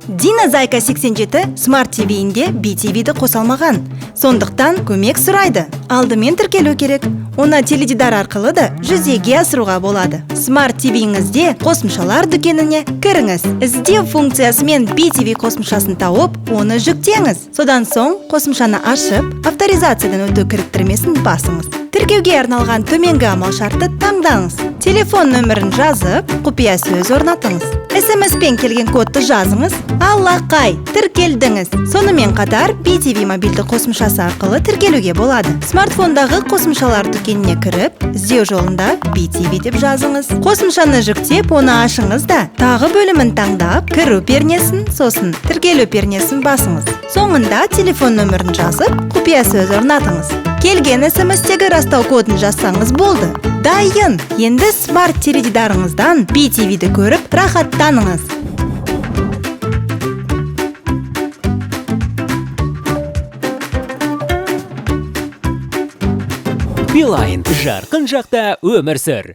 Dina Zayka 87 Smart TV-інде BTV-ді қоса алмаған. Сондықтан көмек сұрайды. Алдымен тіркелу керек. Оны теледидар арқылы да жүзеге асыруға болады. Smart TV-іңізде қосымшалар дүкеніне кіріңіз. Іздеу функциясымен BTV қосымшасын тауып, оны жүктеңіз. Содан соң қосымшаны ашып, авторизациядан өту кіріктірмесін басыңыз. Тіркеуге арналған төменгі амал шартты таңдаңыз. Телефон нөмірін жазып, құпия сөз орнатыңыз. SMS-пен келген кодты жазыңыз. Аллақай, тіркелдіңіз. Сонымен қатар BTV мобильді қосымшасы арқылы тіркелуге болады. Смартфондағы қосымшалар дүкеніне кіріп, іздеу жолында BTV деп жазыңыз. Қосымшаны жүктеп, оны ашыңыз да, тағы бөлімін таңдап, кіру пернесін, сосын тіркелу пернесін басыңыз. Соңында телефон нөмірін жазып, құпия сөз орнатыңыз. Келген SMS-тегі растау кодын жазсаңыз болды. Дайын! Енді смарт теледидарыңыздан BTV-ді көріп, рахаттаныңыз. Билайн, жарқын жақта өмір сүр.